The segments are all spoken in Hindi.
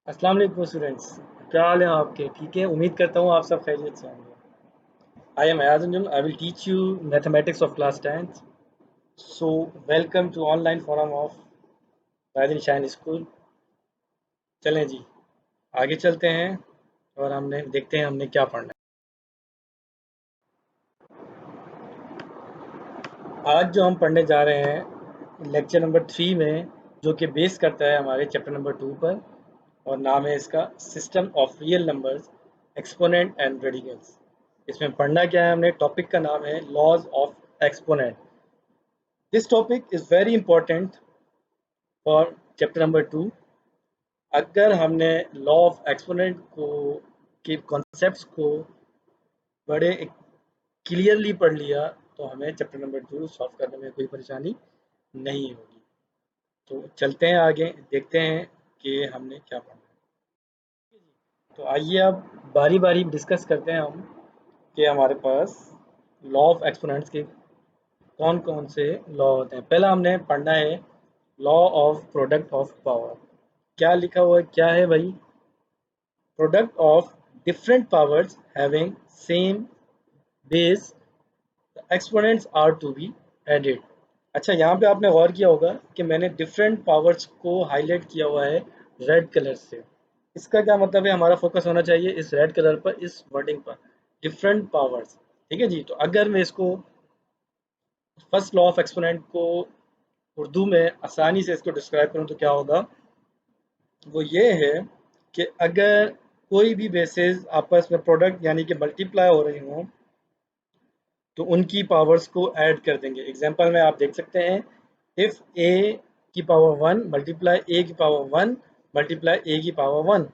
अस्सलाम वालेकुम स्टूडेंट्स। क्या हाल है आपके? ठीक है, उम्मीद करता हूँ आप सब खैरियत से होंगे। I am Ayaz Anjum. I will teach you mathematics of class 10th। So welcome to online forum of Raydan Shine school. चलें जी, आगे चलते हैं और हमने देखते हैं हमने क्या पढ़ना है। आज जो हम पढ़ने जा रहे हैं लेक्चर नंबर 3 में, जो कि बेस करता है हमारे चैप्टर नंबर 2 पर, और नाम है इसका system of real numbers, exponent and radicals. इसमें पढ़ना क्या है हमने? टॉपिक का नाम है laws of exponent. This topic is very important for chapter number 2। अगर हमने लॉ ऑफ एक्सपोनेंट को के कॉन्सेप्ट्स को बड़े क्लियरली पढ़ लिया तो हमें चैप्टर नंबर 2 सॉल्व करने में कोई परेशानी नहीं होगी। तो चलते हैं आगे, देखते हैं कि हमने क्या पढ़ा है। तो आइए अब बारी बारी डिस्कस करते हैं हम कि हमारे पास लॉ ऑफ एक्सपोनेंट्स के कौन कौन से लॉ होते हैं। पहला हमने पढ़ना है law of product of power. क्या लिखा हुआ है, क्या है भाई? Product of different powers having same base, exponents are to be added. अच्छा, यहाँ पे आपने गौर किया होगा कि मैंने डिफरेंट पावर्स को हाईलाइट किया हुआ है रेड कलर से। इसका क्या मतलब है? हमारा फोकस होना चाहिए इस रेड कलर पर, इस वर्डिंग पर, डिफरेंट पावर्स। ठीक है जी। तो अगर मैं इसको फर्स्ट लॉ ऑफ एक्सपोनेंट को उर्दू में आसानी से इसको डिस्क्राइब करूँ तो क्या होगा? वो ये है कि अगर कोई भी बेसिस आपस में प्रोडक्ट यानी कि मल्टीप्लाई हो रही हों तो उनकी पावर्स को ऐड कर देंगे। एग्जांपल में आप देख सकते हैं, इफ ए की पावर 1 मल्टीप्लाई ए की पावर 1 मल्टीप्लाई ए की पावर 1,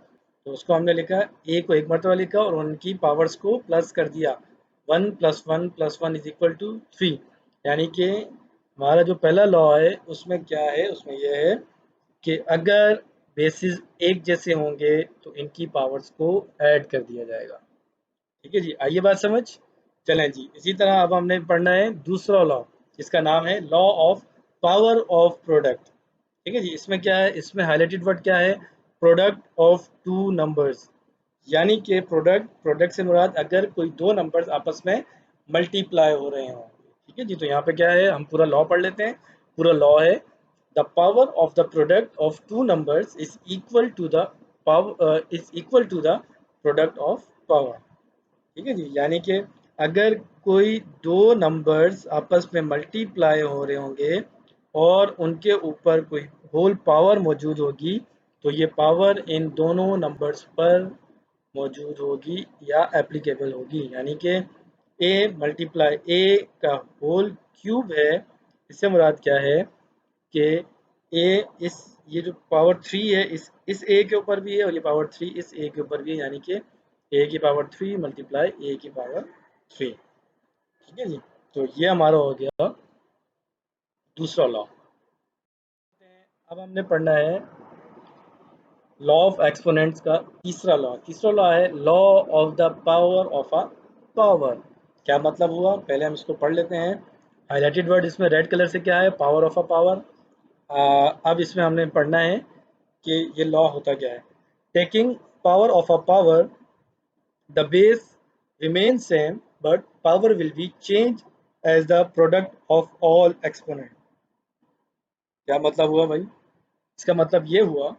तो उसको हमने लिखा, ए को एक मरतबा लिखा और उनकी पावर्स को प्लस कर दिया। 1 plus 1 plus 1 is equal to 3। यानी कि हमारा जो पहला लॉ है उसमें क्या है? उसमें यह है कि अगर बेसिस एक जैसे होंगे तो इनकी पावर्स को ऐड कर दिया जाएगा। ठीक है जी, आइए बात समझ। चलें जी, इसी तरह अब हमने पढ़ना है दूसरा लॉ, जिसका नाम है law of power of product. ठीक है जी। इसमें क्या है? इसमें हाईलाइटेड वर्ड क्या है? Product of two numbers. यानी कि प्रोडक्ट, प्रोडक्ट से मुराद अगर कोई दो नंबर्स आपस में मल्टीप्लाई हो रहे हों। ठीक है जी। तो यहाँ पे क्या है, हम पूरा लॉ पढ़ लेते हैं। पूरा लॉ है, the power of the product of two numbers is equal to the power is equal to the product of power. ठीक है जी। यानी कि अगर कोई दो नंबर्स आपस में मल्टीप्लाई हो रहे होंगे और उनके ऊपर कोई होल पावर मौजूद होगी, तो ये पावर इन दोनों नंबर्स पर मौजूद होगी या एप्लीकेबल होगी। यानी कि ए मल्टीप्लाई ए का होल क्यूब है। इससे मुराद क्या है कि ए इस ये जो पावर 3 है इस ए के ऊपर भी है और ये पावर 3 इस ए के ऊपर भी है। यानी कि ए की पावर 3 मल्टीप्लाई ए की पावर 3। ठीक है जी। तो ये हमारा हो गया दूसरा लॉ। अब हमने पढ़ना है लॉ ऑफ एक्सपोनेंट्स का तीसरा लॉ। तीसरा लॉ है law of the power of a power. क्या मतलब हुआ? पहले हम इसको पढ़ लेते हैं। हाईलाइटेड वर्ड इसमें रेड कलर से क्या है? Power of a power. अब इसमें हमने पढ़ना है कि ये लॉ होता क्या है। Taking power of a power, the base remains same but power will be changed as the product of all exponent। क्या मतलब हुआ भाई? इसका मतलब ये हुआ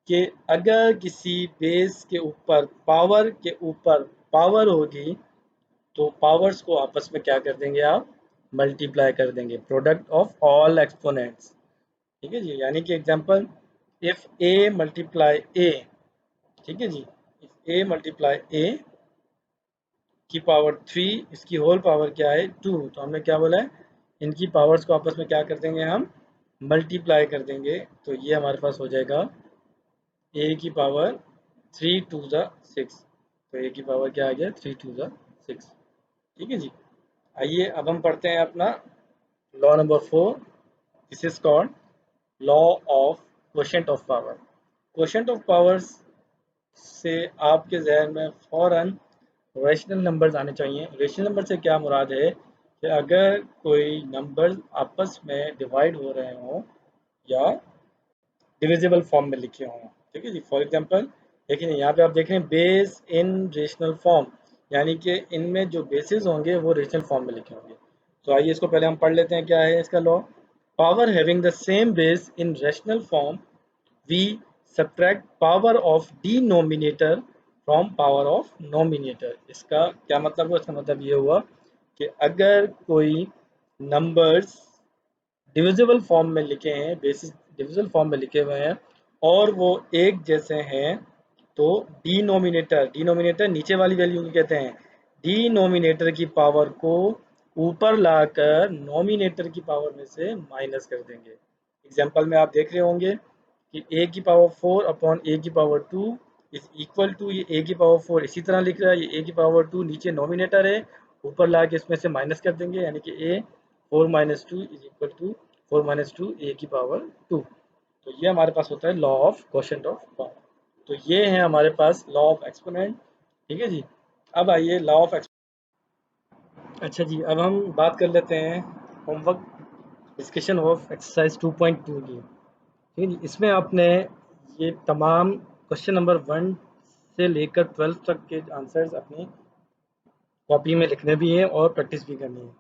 कि अगर किसी बेस के ऊपर पावर होगी तो पावर्स को आपस में क्या कर देंगे आप? मल्टीप्लाई कर देंगे, प्रोडक्ट ऑफ ऑल एक्सपोनेंट्स। ठीक है जी। यानी कि एग्जांपल, इफ ए मल्टीप्लाई ए, ठीक है जी, इफ ए मल्टीप्लाई ए की पावर 3, इसकी होल पावर क्या है? 2। तो हमने क्या बोला है? इनकी पावर्स को आपस में क्या कर देंगे हम? मल्टीप्लाई कर देंगे। तो ये हमारे पास हो जाएगा ए की पावर 3 टू ज़ा 6। तो ए की पावर क्या आ गया? 3 टू ज़ा 6। ठीक है जी। आइए अब हम पढ़ते हैं अपना law number 4। This is called law of quotient of power. Quotient of powers से आपके जहन में फौरन रैशनल नंबर्स आने चाहिए। रैशनल नंबर से क्या मुराद है कि अगर कोई नंबर आपस में डिवाइड हो रहे हों या डिविजिबल फॉर्म में लिखे हों। ठीक है जी। फॉर एग्जांपल देखिए यहाँ पे आप देख रहे हैं बेस इन रेशनल फॉर्म, यानी कि इनमें जो बेसिस होंगे वो रेशनल फॉर्म में लिखे होंगे। तो आइए इसको पहले हम पढ़ लेते हैं, क्या है इसका law. Power having the same base in rational form, we subtract power of denominator from power of nominator. इसका क्या मतलब हुआ? इसका मतलब ये हुआ कि अगर कोई नंबर्स डिविजिबल फॉर्म में लिखे हैं, बेसिस डिविजिबल फॉर्म में लिखे हुए हैं और वो एक जैसे हैं, तो डिनोमिनेटर, डिनोमिनेटर नीचे वाली वैल्यू को कहते हैं, डिनोमिनेटर की पावर को ऊपर लाकर नोमिनेटर की पावर में से माइनस कर देंगे। एग्जाम्पल में आप देख रहे होंगे कि a की पावर 4 अपॉन a की पावर 2 इज इक्वल टू, ये a की पावर 4 इसी तरह लिख रहा है, ये a की पावर 2 नीचे नोमिनेटर है, ऊपर ला के इसमें से माइनस कर देंगे, यानी कि a 4 minus two is equal to 4 minus two A की पावर 2। तो ये हमारे पास होता है law of quotient of power. तो ये है हमारे पास लॉ ऑफ एक्सपोनेंट। ठीक है जी। अब आइए लॉ ऑफ, अच्छा जी, अब हम बात कर लेते हैं होमवर्क डिस्कशन ऑफ एक्सरसाइज 2.2 की। ठीक है जी। इसमें आपने ये तमाम क्वेश्चन नंबर 1 से लेकर 12 तक के आंसर्स अपनी कॉपी में लिखने भी हैं और प्रैक्टिस भी करनी है।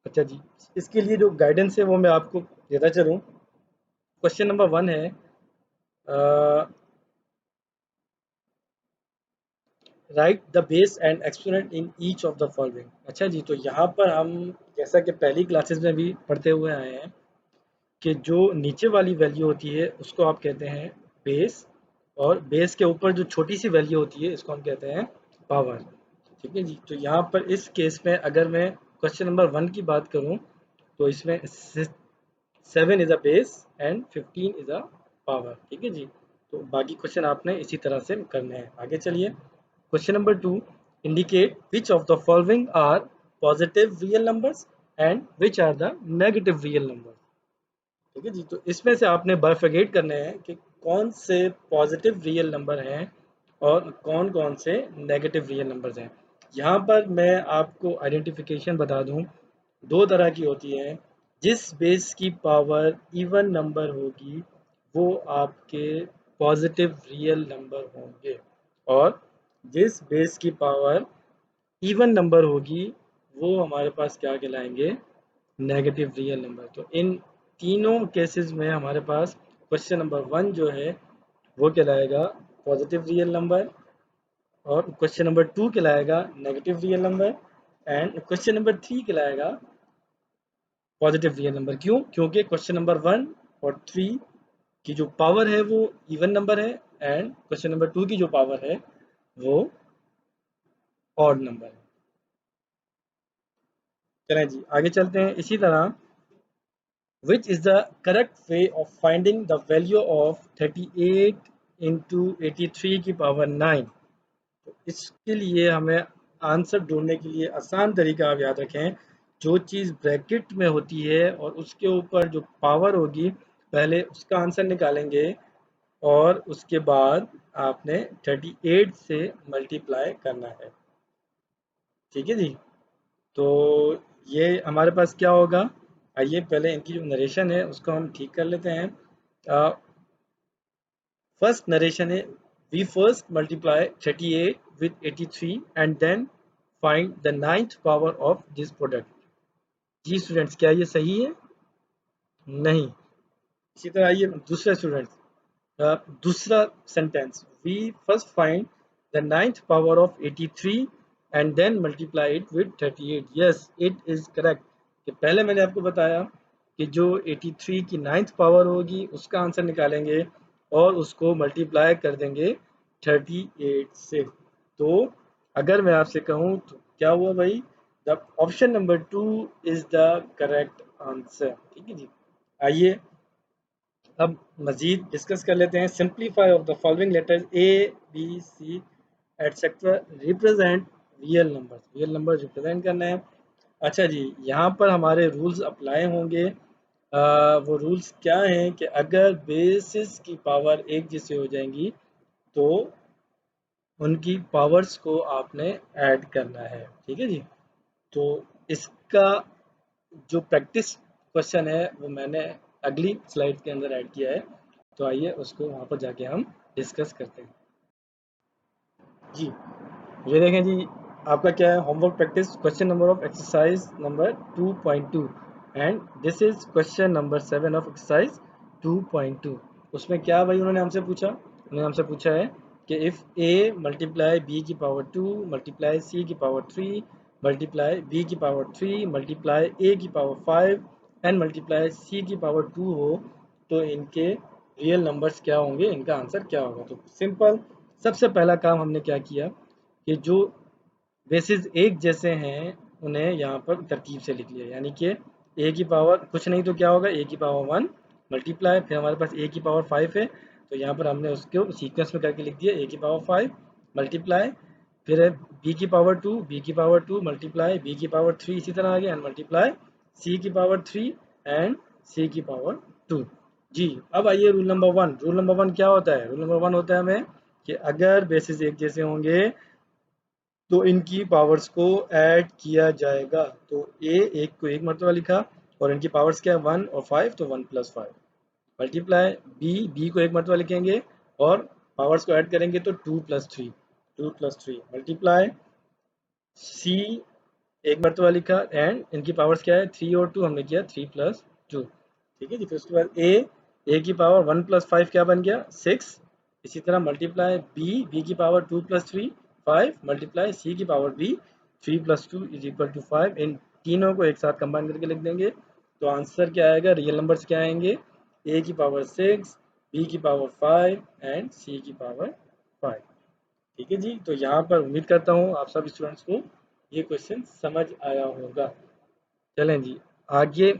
अच्छा जी, इसके लिए जो गाइडेंस है वो मैं आपको देता चलूँ। क्वेश्चन नंबर 1 है, right the base and exponent in each of the following. अच्छा जी, तो यहाँ पर हम जैसा कि पहली क्लासेस में भी पढ़ते हुए आए हैं कि जो नीचे वाली वैल्यू होती है उसको आप कहते हैं बेस, और बेस के ऊपर जो छोटी सी वैल्यू होती है इसको हम कहते हैं पावर। ठीक है जी। तो यहाँ पर इस केस में अगर मैं क्वेश्चन नंबर 1 की बात करूँ तो इसमें 7 is a base and 15 is a power. ठीक है जी। तो बाकी क्वेश्चन आपने इसी तरह से करने हैं। आगे चलिए, question number 2, indicate which of the following are positive real numbers and which are the negative real numbers. ठीक है जी। तो इसमें से आपने बाइफरकेट करने हैं कि कौन से पॉजिटिव रियल नंबर हैं और कौन कौन से नेगेटिव रियल नंबर्स हैं। यहाँ पर मैं आपको आइडेंटिफिकेशन बता दूँ, दो तरह की होती है। जिस बेस की पावर इवन नंबर होगी वो आपके पॉजिटिव रियल नंबर होंगे, और जिस बेस की पावर इवन नंबर होगी वो हमारे पास क्या कहलाएंगे? Negative real number. तो इन तीनों केसेस में हमारे पास क्वेश्चन नंबर 1 जो है वो कहलाएगा पॉजिटिव रियल नंबर, और क्वेश्चन नंबर 2 कहलाएगा negative real number, and question number 3 कहलाएगा पॉजिटिव रियल नंबर। क्यों? क्योंकि क्वेश्चन नंबर 1 और 3 की जो पावर है वो इवन नंबर है, एंड क्वेश्चन नंबर 2 की जो पावर है वो ऑड नंबर है। चलें जी, आगे चलते हैं। इसी तरह, which is the correct way of finding the value of 38 into 83 की पावर 9। तो इसके लिए हमें आंसर ढूंढने के लिए आसान तरीका आप याद रखें, जो चीज़ ब्रैकेट में होती है और उसके ऊपर जो पावर होगी पहले उसका आंसर निकालेंगे, और उसके बाद आपने 38 से मल्टीप्लाई करना है। ठीक है जी। तो ये हमारे पास क्या होगा? आइए पहले इनकी जो नरेशन है उसको हम ठीक कर लेते हैं। फर्स्ट नरेशन है, we first multiply 38 with 83 and then find the ninth power of this product. जी स्टूडेंट्स, क्या ये सही है? नहीं। इसी तरह आइए दूसरा स्टूडेंट्स, दूसरा sentence, we first find the ninth power of 83 and then multiply it with 38। Yes, it is correct. कि पहले मैंने आपको बताया कि जो 83 की नाइन्थ पावर होगी उसका आंसर निकालेंगे और उसको मल्टीप्लाई कर देंगे 38 से। तो अगर मैं आपसे कहूँ तो क्या हुआ भाई? The option number 2 is the correct answer. ठीक है जी। आइए अब मजीद डिस्कस कर लेते हैं। Simplify of the following letters A B C etcetera represent real number. Real number represent करना है। अच्छा जी, यहाँ पर हमारे रूल्स अप्लाई होंगे। वो रूल्स क्या हैं कि अगर बेसिस की पावर एक जैसे हो जाएंगी तो उनकी पावर्स को आपने ऐड करना है। ठीक है जी। तो इसका जो प्रैक्टिस क्वेश्चन है वो मैंने अगली स्लाइड के अंदर ऐड किया है, तो आइए उसको वहाँ पर जाके हम डिस्कस करते हैं। जी, ये देखें जी, आपका क्या है, homework practice question number of exercise number 2.2 and this is question number 7 of exercise 2.2। उसमें क्या भाई उन्होंने हमसे पूछा है कि इफ़ ए मल्टीप्लाई बी की पावर 2 मल्टीप्लाई सी की पावर 3 मल्टीप्लाई बी की पावर 3 मल्टीप्लाई ए की पावर 5 एंड मल्टीप्लाई सी की पावर 2 हो तो इनके रियल नंबर्स क्या होंगे, इनका आंसर क्या होगा। तो सिंपल, सबसे पहला काम हमने क्या किया कि जो बेसिस एक जैसे हैं उन्हें यहाँ पर तरकीब से लिख लिया, यानी कि ए की पावर कुछ नहीं तो क्या होगा, ए की पावर 1 मल्टीप्लाई, फिर हमारे पास ए की पावर 5 है तो यहाँ पर हमने उसको सीक्वेंस में करके लिख दिया, ए की पावर 5 मल्टीप्लाई, फिर है बी की पावर 2, बी की पावर 2 मल्टीप्लाई, बी की पावर 3 इसी तरह आ गया एंड मल्टीप्लाई सी की पावर 3 एंड सी की पावर 2। जी, अब आइए रूल नंबर 1। रूल नंबर 1 क्या होता है? रूल नंबर 1 होता है हमें कि अगर बेसिस एक जैसे होंगे तो इनकी पावर्स को ऐड किया जाएगा। तो ए एक को एक मरतबा लिखा और इनकी पावर्स क्या है, 1 और 5, तो 1 + 5 मल्टीप्लाई बी को एक मरतबा लिखेंगे और पावर्स को ऐड करेंगे तो 2 + 3 मल्टीप्लाई सी एक मरतबा लिखा एंड इनकी पावर्स क्या है, 3 और 2 हमने किया 3 + 2। ठीक है जी, फिर उसके बाद ए की पावर 1 + 5 क्या बन गया, 6। इसी तरह मल्टीप्लाई बी की पावर 2 + 3 5 मल्टीप्लाई सी की पावर बी 3 + 2 = 5। इन तीनों को एक साथ कंबाइन करके लिख देंगे तो आंसर क्या आएगा, रियल नंबर्स क्या आएंगे, ए की पावर 6, बी की पावर 5 एंड सी की पावर 5। ठीक है जी, तो यहाँ पर उम्मीद करता हूँ आप सब स्टूडेंट्स को ये क्वेश्चन समझ आया होगा। चलें जी, आगे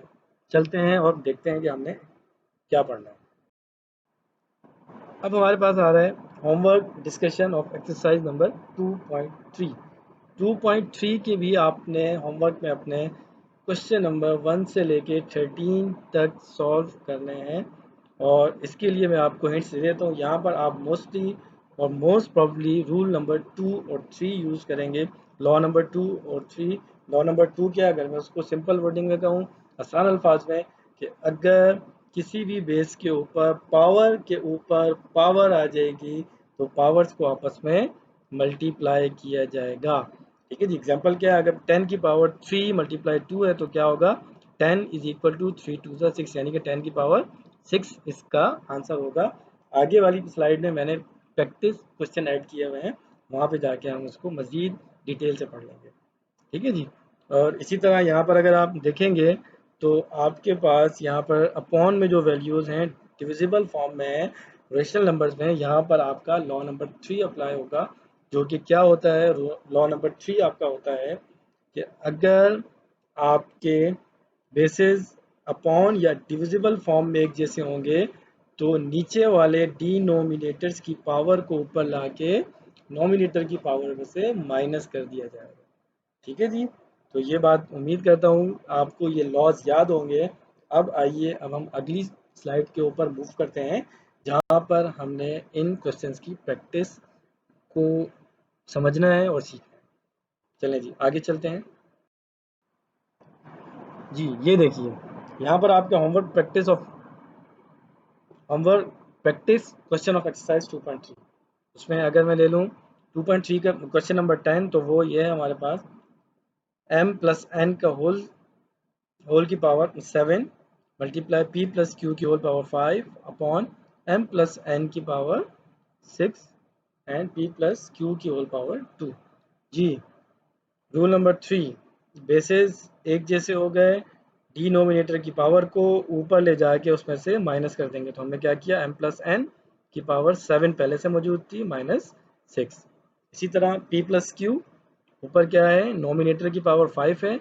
चलते हैं और देखते हैं कि हमने क्या पढ़ना है। अब हमारे पास आ रहा है homework discussion of exercise number 2.3। 2.3 के भी आपने होमवर्क में अपने क्वेश्चन नंबर 1 से लेके 13 तक सॉल्व करने हैं और इसके लिए मैं आपको हिंट्स दे देता हूँ। यहाँ पर आप मोस्टली और मोस्ट प्रॉब्ली रूल नंबर 2 और 3 यूज़ करेंगे। लॉ नंबर 2 और 3। लॉ नंबर 2 क्या है, अगर मैं उसको सिंपल वर्डिंग में कहूँ, आसान अल्फाज में, कि अगर किसी भी बेस के ऊपर पावर के ऊपर पावर आ जाएगी तो पावर्स को आपस में मल्टीप्लाई किया जाएगा। ठीक है जी, एग्जांपल क्या है, अगर 10 की पावर 3 मल्टीप्लाई 2 है तो क्या होगा, 10 = 3 2 6, यानी कि 10 की पावर 6 इसका आंसर होगा। आगे वाली स्लाइड में मैंने प्रैक्टिस क्वेश्चन ऐड किए हुए हैं, वहाँ पे जाके हम उसको मज़ीद डिटेल से पढ़ लेंगे। ठीक है जी, और इसी तरह यहाँ पर अगर आप देखेंगे तो आपके पास यहाँ पर अपॉन में जो वैल्यूज़ हैं डिविजिबल फॉर्म में है, रेशनल नंबर्स में, यहाँ पर आपका लॉ नंबर 3 अप्लाई होगा, जो कि क्या होता है, लॉ नंबर 3 आपका होता है कि अगर आपके बेसिस अपॉन या डिविजिबल फॉर्म में एक जैसे होंगे तो नीचे वाले डिनोमिनेटर्स की पावर को ऊपर लाके नोमिनेटर की पावर में से माइनस कर दिया जाएगा। ठीक है जी, तो ये बात उम्मीद करता हूँ आपको ये लॉज याद होंगे। अब आइए, अब हम अगली स्लाइड के ऊपर मूव करते हैं जहाँ पर हमने इन क्वेश्चंस की प्रैक्टिस को समझना है और सीखना है। चलें जी, आगे चलते हैं। जी, ये देखिए, यहाँ पर आपका homework practice question of exercise 2.3। उसमें अगर मैं ले लूँ 2.3 का क्वेश्चन नंबर 10, तो वो ये है हमारे पास, m+n का होल की पावर 7 मल्टीप्लाई p+q की होल पावर 5 अपॉन m+n की पावर 6 एंड p+q की होल पावर 2। जी, रूल नंबर 3, बेसेस एक जैसे हो गए, डिनोमिनेटर की पावर को ऊपर ले जाके उसमें से माइनस कर देंगे। तो हमने क्या किया, m+n की पावर 7 पहले से मौजूद थी -6। इसी तरह p+q, ऊपर क्या है, नोमिनेटर की पावर 5 है,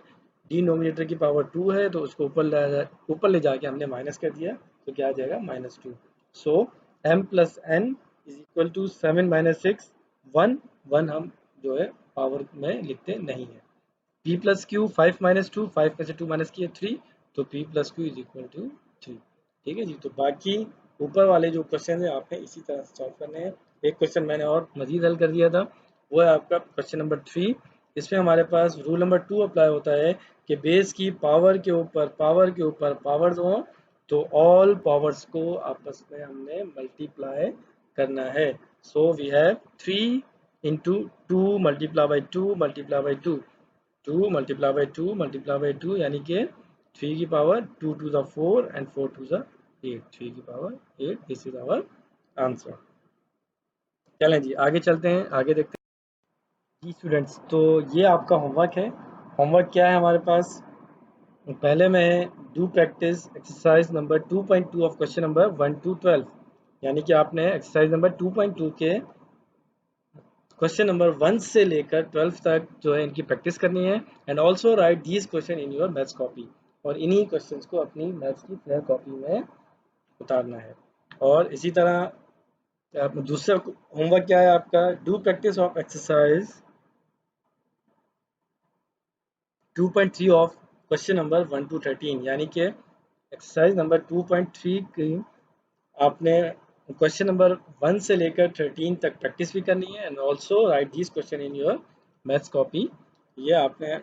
डिनोमिनेटर की पावर 2 है, तो उसको ऊपर ले जाके हमने माइनस कर दिया तो क्या आ जाएगा, -2। सो m+n = 7 - 6, 1 1 हम जो है पावर में लिखते नहीं है। p+q 5 - 2, 5 में से 2 माइनस किए 3, तो p+q = 3। ठीक है जी, तो बाकी ऊपर वाले जो क्वेश्चन है आपने इसी तरह से सॉल्व करने हैं। एक क्वेश्चन मैंने और मजीद हल कर दिया था, वो है आपका क्वेश्चन नंबर 3। इसमें हमारे पास रूल नंबर 2 अप्लाई होता है कि बेस की पावर के ऊपर पावर्स हों तो ऑल पावर्स को आपस में हमने मल्टीप्लाई करना है। So we have 3 into 2 multiply by 2 multiply by 2, 2 multiply by 2 multiply by 2, यानी कि 3 की power 2 to the 4 and 4 to the 8, 3 की power 8। This is our answer. चलें जी आगे चलते हैं, आगे देखते हैं जी स्टूडेंट्स। तो ये आपका होमवर्क है। होमवर्क क्या है हमारे पास? पहले में do practice exercise number 2.2 of question number 1 to 12, यानी कि आपने एक्सरसाइज नंबर 2.2 के क्वेश्चन नंबर 1 से लेकर 12 तक जो है इनकी प्रैक्टिस करनी है। And also right these question in your maths copy, और इन्हीं क्वेश्चंस को अपनी मैथ्स की फेयर कॉपी में उतारना है। और इसी तरह दूसरा होमवर्क क्या है आपका? Do practice of exercise 2.3 of question number 1 to 13, यानी कि एक्सरसाइज नंबर 2.3 की आपने क्वेश्चन नंबर 1 से लेकर 13 तक प्रैक्टिस भी करनी है। And also right this question in your maths copy. ये आपने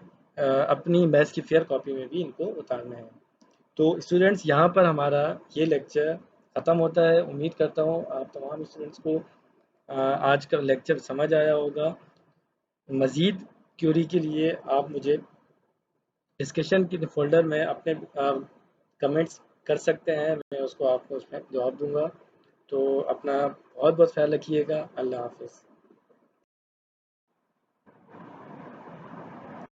अपनी मैथ्स की फेयर कॉपी में भी इनको उतारना है। तो स्टूडेंट्स यहाँ पर हमारा ये लेक्चर ख़त्म होता है। उम्मीद करता हूँ आप तमाम स्टूडेंट्स को आज का लेक्चर समझ आया होगा। मज़ीद क्यूरी के लिए आप मुझे डिस्कशन के फोल्डर में अपने कमेंट्स कर सकते हैं, मैं उसको आपको उसमें जवाब दूंगा। तो अपना बहुत बहुत ख्याल रखिएगा। अल्लाह हाफिज़।